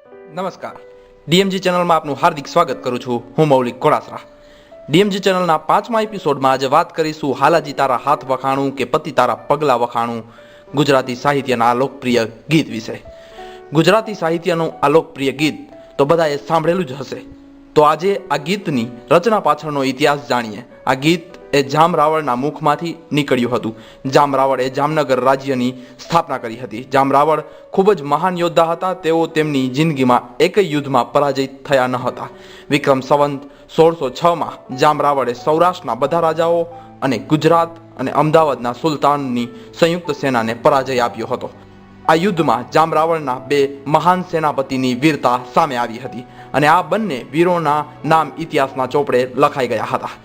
નમસ્કાર, ડીએમજી ચેનલમાં આપનું હાર્દિક સ્વાગત કરું છું. હું મૌલિક કોળાસરા. ડીએમજી ચેનલના 5મા એપિસોડમાં આજે વાત કરીશું હાલાજી તારા હાથ વખાણું કે પતિ તારા પગલા વખાણું ગુજરાતી સાહિત્યના આ લોકપ્રિય ગીત વિશે. ગુજરાતી સાહિત્યનું આ લોકપ્રિય ગીત તો બધાએ સાંભળેલું જ હશે. તો આજે આ ગીતની રચના પાછળનો ઇતિહાસ જાણીએ. આ ગીત એ જામ રાવળના મુખમાંથી નીકળ્યું હતું. જામ રાવળે જામનગર રાજ્યની સ્થાપના કરી હતી. જામ રાવળ ખૂબ જ મહાન યોદ્ધા હતા. તેઓ તેમની જિંદગીમાં એકય યુદ્ધમાં પરાજય થયા ન હતા. વિક્રમ સંવંત 1606માં જામ રાવળે સૌરાષ્ટ્રના બધા રાજાઓ અને ગુજરાત અને અમદાવાદના સુલતાનની સંયુક્ત સેનાને પરાજય આપ્યો હતો. આ યુદ્ધમાં જામ રાવળના બે મહાન સેનાપતિની વીરતા સામે આવી હતી અને આ બંને વીરોના નામ ઇતિહાસના ચોપડે લખાઈ ગયા હતા.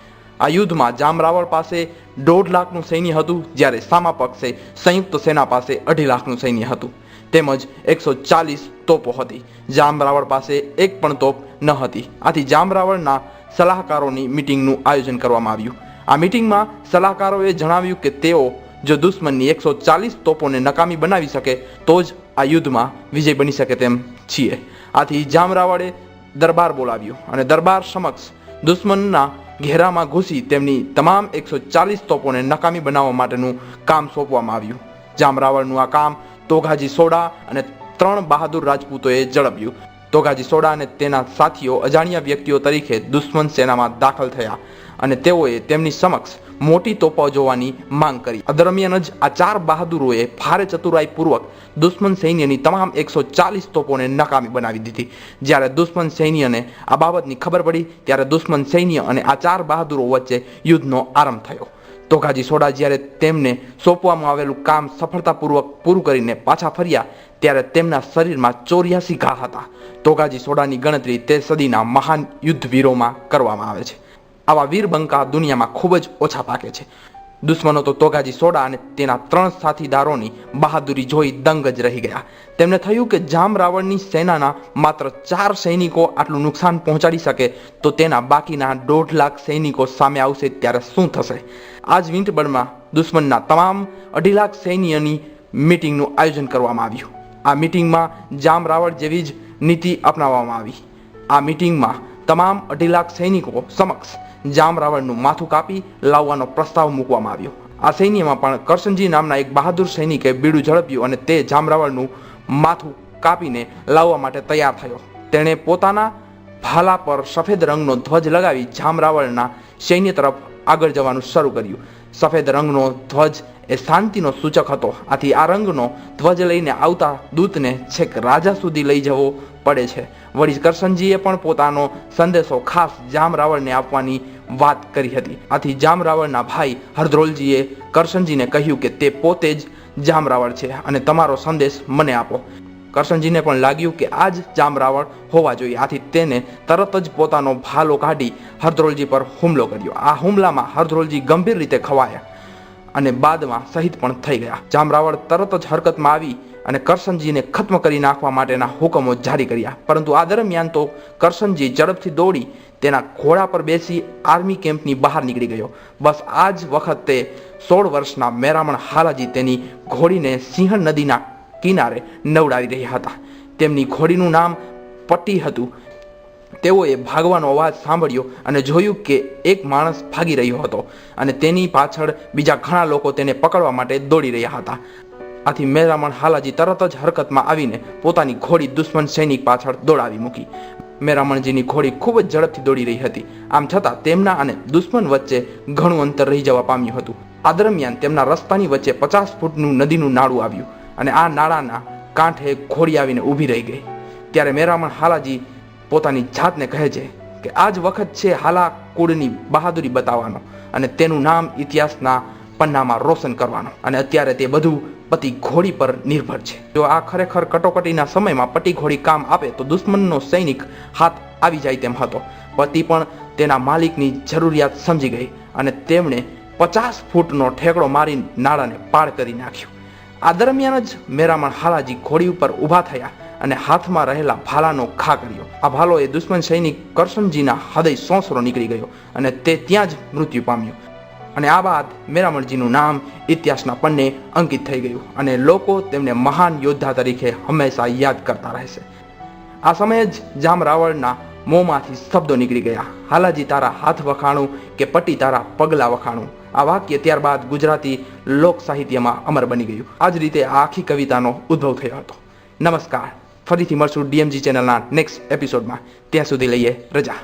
આ યુદ્ધમાં જામ રાવળ પાસે 1.5 લાખનું સૈન્ય હતું, જ્યારે સામા પક્ષે સંયુક્ત સેના પાસે 2.5 લાખનું સૈન્ય હતું, તેમજ 140 તોપો હતી. જામ રાવળ પાસે એક પણ તોપ ન હતી. આથી જામ રાવળના સલાહકારોની મિટિંગનું આયોજન કરવામાં આવ્યું. આ મિટિંગમાં સલાહકારોએ જણાવ્યું કે તેઓ જો દુશ્મનની 140 તોપોને નકામી બનાવી શકે તો જ આ યુદ્ધમાં વિજય બની શકે તેમ છીએ. આથી જામ રાવળે દરબાર બોલાવ્યો અને દરબાર સમક્ષ દુશ્મનના ઘેરામાં ઘૂસી તેમની તમામ 140 તોપોને નકામી બનાવવા માટેનું કામ સોંપવામાં આવ્યું. જામ રાવળનું આ કામ તોઘાજી સોડા અને 3 બહાદુર રાજપૂતોએ ઝડપ્યું. તોઘાજી સોડા અને તેના સાથીઓ અજાણ્યા વ્યક્તિઓ તરીકે દુશ્મન સેનામાં દાખલ થયા અને તેઓએ તેમની સમક્ષ મોટી તોપો જોવાની માંગ કરી. આ દરમિયાન જ આ 4 બહાદુરોએ ભારે ચતુરાઈપૂર્વક દુશ્મન સૈન્યની તમામ 140 તોપોને નકામી બનાવી દીધી. જ્યારે દુશ્મન સૈન્યને આ બાબતની ખબર પડી ત્યારે દુશ્મન સૈન્ય અને આ 4 બહાદુરો વચ્ચે યુદ્ધનો આરંભ થયો. તોઘાજી સોડા જ્યારે તેમને સોંપવામાં આવેલું કામ સફળતાપૂર્વક પૂરું કરીને પાછા ફર્યા ત્યારે તેમના શરીરમાં 84 ઘા હતા. તોઘાજી સોડાની ગણતરી તે સદીના મહાન યુદ્ધવીરોમાં કરવામાં આવે છે. આવા વીરબંકા દુનિયામાં ખૂબ જ ઓછા પાકે છે. દુશ્મનો તો તોઘાજી સોડા અને તેના 3 સાથીદારોની બહાદુરી જોઈ દંગ જ રહી ગયા. તેમને થયું કે જામ રાવળની સેનાના માત્ર 4 સૈનિકો આટલું નુકસાન પહોંચાડી શકે તો તેના બાકીના 1.5 લાખ સૈનિકો સામે આવશે ત્યારે શું થશે. આ જ વીંટબળમાં દુશ્મનના તમામ 2.5 લાખ સૈન્યની મિટિંગનું આયોજન કરવામાં આવ્યું. આ મિટિંગમાં જામ રાવળ જેવી જ નીતિ અપનાવવામાં આવી. આ મિટિંગમાં તમામ 2.5 લાખ સૈનિકો સમક્ષ જામ રાવળનું માથું કાપી લાવવાનો પ્રસ્તાવ મૂકવામાં આવ્યો. આ સૈન્યમાં પણ કરશનજી નામના એક બહાદુર સૈનિકે બીડું ઝડપ્યું અને તે જામ રાવળનું માથું કાપીને લાવવા માટે તૈયાર થયો. તેણે પોતાના ભાલા પર સફેદ રંગનો ધ્વજ લગાવી જામ રાવળના સૈન્ય તરફ આગળ જવાનું શરૂ કર્યું. સફેદ રંગનો ધ્વજ એ શાંતિનો સૂચક હતો. આથી આ રંગનો ધ્વજ લઈને આવતા દૂતને છેક રાજા સુધી લઈ જવો પડે છે. વળી કરશનજીએ પણ પોતાનો સંદેશો ખાસ જામ રાવળને આપવાની વાત કરી હતી. આથી જામ રાવળના ભાઈ હરધ્રોલજીએ કરશનજીને કહ્યું કે તે પોતે જ જામ રાવળ છે અને તમારો સંદેશ મને આપો. કરશનજીને પણ લાગ્યું કે આ જ જામ રાવળ હોવા જોઈએ. આથી તેને તરત જ પોતાનો ભાલો કાઢી હરધ્રોલજી પર હુમલો કર્યો. આ હુમલામાં હરધ્રોલજી ગંભીર રીતે ખવાયા અને બાદમાં શહીદ પણ થઈ ગયા. જામ રાવળ તરત જ હરકતમાં આવી અને કરશનજીને ખત્મ કરી નાખવા માટેના હુકમો જારી કર્યા. પરંતુ આ દરમિયાન તો કરશનજી ઝડપથી દોડી તેના ઘોડા પર બેસી આર્મી કેમ્પની બહાર નીકળી ગયો. બસ આ જ વખતે 16 વર્ષના મેરામણ હાલાજી તેની ઘોડીને સિંહણ નદીના કિનારે નવડાવી રહ્યા હતા. તેમની ઘોડીનું નામ પટ્ટી હતું. તેઓએ ભાગવાનો અવાજ સાંભળ્યો અને જોયું કે એક માણસ ભાગી રહ્યો હતો અને તેની પાછળ બીજા ઘણા લોકો તેને પકડવા માટે દોડી રહ્યા હતા. આથી મેરામણ હાલાજી તરત જ હરકતમાં આવીને પોતાની ઘોડી દુશ્મન સૈનિક પાછળ દોડાવી મૂકી. મેરામણજીની ઘોડી ખૂબ જ ઝડપથી દોડી રહી હતી. આમ છતાં તેમના અને દુશ્મન વચ્ચે ઘણું અંતર રહી જવા પામ્યું હતું. આ દરમિયાન તેમના રસ્તાની વચ્ચે 50 ફૂટનું નદીનું નાળું આવ્યું અને આ નાળાના કાંઠે ઘોડી આવીને ઊભી રહી ગઈ. ત્યારે મેરામણ હાલાજી પોતાની જાતને કહે છે કે આ જ વખત છે હાલા કુળની બહાદુરી બતાવવાનો અને તેનું નામ ઇતિહાસના પન્નામાં રોશન કરવાનો. અને અત્યારે તે બધું પતિ ઘોડી પર નિર્ભર છે. જો આ ખરેખર કટોકટીના સમયમાં પતિ ઘોડી કામ આપે તો દુશ્મનનો સૈનિક હાથ આવી જાય તેમ હતો. પતિ પણ તેના માલિકની જરૂરિયાત સમજી ગઈ અને તેમણે 50 ફૂટનો ઠેકડો મારી નાળાને પાર કરી નાખ્યું. આ દરમિયાન જ મેરામણ હાલાજી ઘોડી ઉપર ઊભા થયા અને હાથમાં રહેલા ભાલાનો ઘા કર્યો. આ ભાલો એ દુશ્મન સૈનિક કરશનજીના હૃદય સોંસરો નીકળી ગયો અને તે ત્યાં જ મૃત્યુ પામ્યો. અને આ બાદ મેરામણજીનું નામ ઇતિહાસના પન્ને અંકિત થઈ ગયું અને લોકો તેમને મહાન યોદ્ધા તરીકે હંમેશા યાદ કરતા રહેશે. આ સમયે જ જામ રાવણના મોંમાંથી શબ્દો નીકળી ગયા, હાલાજી તારા હાથ વખાણું કે પટી તારા પગલા વખાણું. આ વાક્ય ત્યારબાદ ગુજરાતી લોક સાહિત્યમાં અમર બની ગયું. આ જ રીતે આ આખી કવિતાનો ઉદ્ભવ થયો હતો. નમસ્કાર, ફરીથી મળશું ડીએમજી ચેનલના નેક્સ્ટ એપિસોડમાં. ત્યાં સુધી લઈએ રજા.